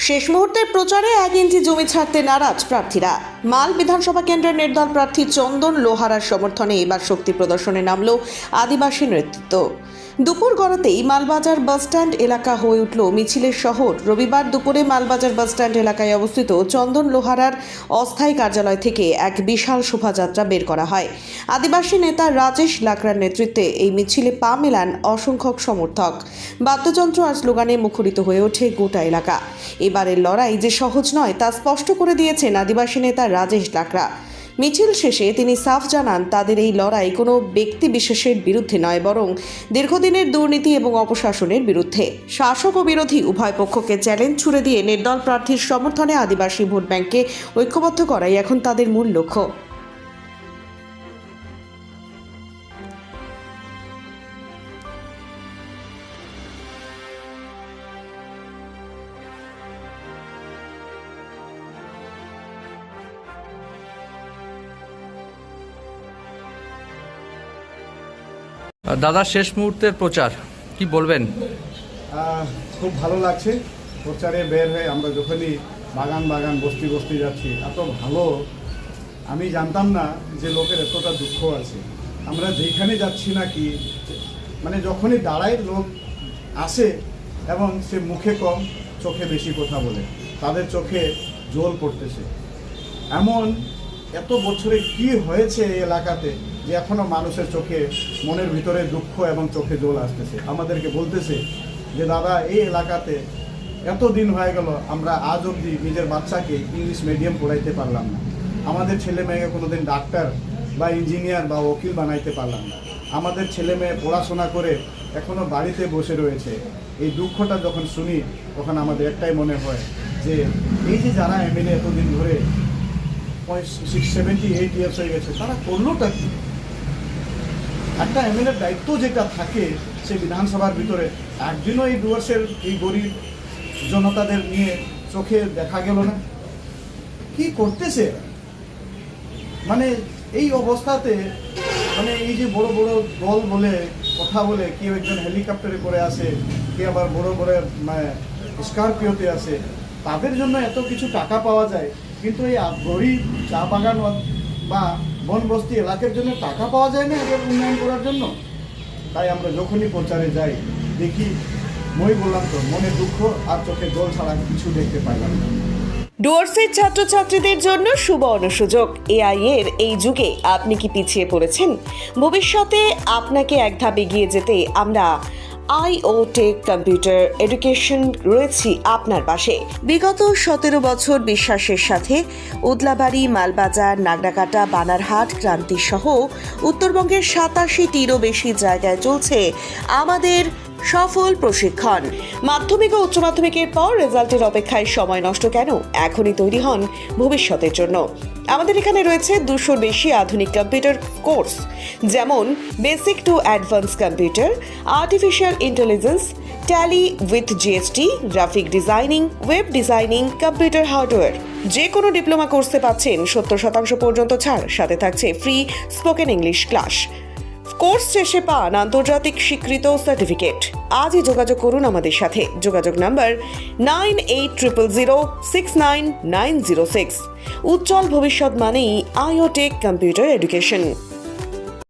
শেষ মুহূর্তের প্রচারে 1 ইঞ্চি জমি ছাড়তে নারাজ প্রার্থীরা। মাল বিধানসভা কেন্দ্রের নির্দল প্রার্থী চন্দন লোহারার সমর্থনে এবার শক্তি প্রদর্শনে নামল আদিবাসী নেতৃত্ব। দুপুর গড়াতেই মালবাজার বাসস্ট্যান্ড এলাকা হয়ে উঠল মিছিলের শহর। রবিবার দুপুরে মালবাজার বাসস্ট্যান্ড এলাকায় অবস্থিত চন্দন লোহারার অস্থায়ী কার্যালয় থেকে এক বিশাল শোভাযাত্রা বের করা হয়। আদিবাসী নেতা রাজেশ লাকড়ার নেতৃত্বে এই মিছিলে পা মেলান অসংখ্য সমর্থক। বাদ্যযন্ত্র আর স্লোগানে মুখরিত হয়ে ওঠে গোটা এলাকা। এবারের লড়াই যে সহজ নয় তা স্পষ্ট করে দিয়েছেন আদিবাসী নেতা রাজেশ লাকড়া। মিছিল শেষে তিনি সাফ জানান, তাদের এই লড়াই কোনো ব্যক্তি বিশেষের বিরুদ্ধে নয়, বরং দীর্ঘদিনের দুর্নীতি এবং অপশাসনের বিরুদ্ধে। শাসক ও বিরোধী উভয় পক্ষকে চ্যালেঞ্জ ছুড়ে দিয়ে নির্দল প্রার্থীর সমর্থনে আদিবাসী ভোট ব্যাংককে ঐক্যবদ্ধ করাই এখন তাদের মূল লক্ষ্য। দাদা, শেষ মুহূর্তের প্রচার কি বলবেন? খুব ভালো লাগছে। প্রচারে বের হয়ে আমরা যখনই বাগান বাগান বস্তি বস্তি যাচ্ছি, এত ভালো আমি জানতাম না যে লোকের এতটা দুঃখ আছে। আমরা যেখানে যাচ্ছি না কি, মানে যখনই দাঁড়ায় লোক আসে এবং সে মুখে কম চোখে বেশি কথা বলে, তাদের চোখে জল পড়তেছে। এমন এত বছরে কি হয়েছে এই এলাকাতে যে এখনও মানুষের চোখে মনের ভিতরে দুঃখ এবং চোখে জল আসতেছে। আমাদেরকে বলতেছে যে দাদা, এই এলাকাতে এত দিন হয়ে গেল, আমরা আজ অবধি নিজের বাচ্চাকে ইংলিশ মিডিয়াম পড়াইতে পারলাম না। আমাদের ছেলে মেয়েকে কোনোদিন ডাক্তার বা ইঞ্জিনিয়ার বা উকিল বানাইতে পারলাম না। আমাদের ছেলে মেয়ে পড়াশোনা করে এখনও বাড়িতে বসে রয়েছে। এই দুঃখটা যখন শুনি তখন আমাদের একটাই মনে হয় যে এই যে যারা এমএলএ এতদিন ধরে 78 ইয়ার্স হয়ে গেছে, তারা করলোটা কি? একটা এমএলএর দায়িত্ব যেটা থাকে সেই বিধানসভার ভিতরে একদিনও এই ডুয়ার্সের এই গরিব জনতাদের নিয়ে চোখে দেখা গেল না। কি করতেছে? মানে এই অবস্থাতে, মানে এই যে বড় বড় দল বলে কথা বলে, কেউ একজন হেলিকপ্টারে করে আসে, কে আবার বড় বড় স্করপিওতে আসে, তাদের জন্য এত কিছু টাকা পাওয়া যায়, কিন্তু এই গরিব চা বাগান বা বন বস্তি এলাকার জন্য টাকা পাওয়া যায় না এদের উন্নয়ন করার জন্য। তাই আমরা যখনই প্রচারে যাই দেখি, মই বললাম তো, মনে দুঃখ আর চোখে জল ছাড়া কিছু দেখতে পাইলাম না। ডুয়ার্সের ছাত্রছাত্রীদের জন্য সুবর্ণ সুযোগ। এআই এর এই যুগে আপনি কি পিছিয়ে পড়েছেন? ভবিষ্যতে আপনাকে এক ধাপ এগিয়ে যেতে আমরা IO টেক কম্পিউটার এডুকেশন রয়েছি আপনার পাশে। বিগত 17 বছর বিশ্বাসের সাথে উদলাবাড়ি, মালবাজার, নাগরাকাটা, বানারহাট, ক্রান্তি সহ উত্তরবঙ্গের 87টিরও বেশি জায়গায় চলছে আমাদের সফল প্রশিক্ষণ। মাধ্যমিক ও উচ্চ মাধ্যমিকের পর রেজাল্টের অপেক্ষায় সময় নষ্ট কেন? এখনই তৈরি হন ভবিষ্যতের জন্য। আমাদের এখানে রয়েছে 200-র বেশি আধুনিক কম্পিউটার কোর্স, যেমন basic to advance computer, artificial intelligence, tally with GST, graphic designing, web designing, computer hardware. যে কোনো ডিপ্লোমা কোর্সে পাচ্ছেন 70% পর্যন্ত ছাড়, সাথে থাকছে free spoken English class. Course শেষে পান আন্তর্জাতিক স্বীকৃত সার্টিফিকেট। আজই যোগাযোগ করুন আমাদের সাথে। যোগাযোগ নাম্বার 9800069906। উজ্জ্বল ভবিষ্যৎ মানেই IO টেক কম্পিউটার এডুকেশন।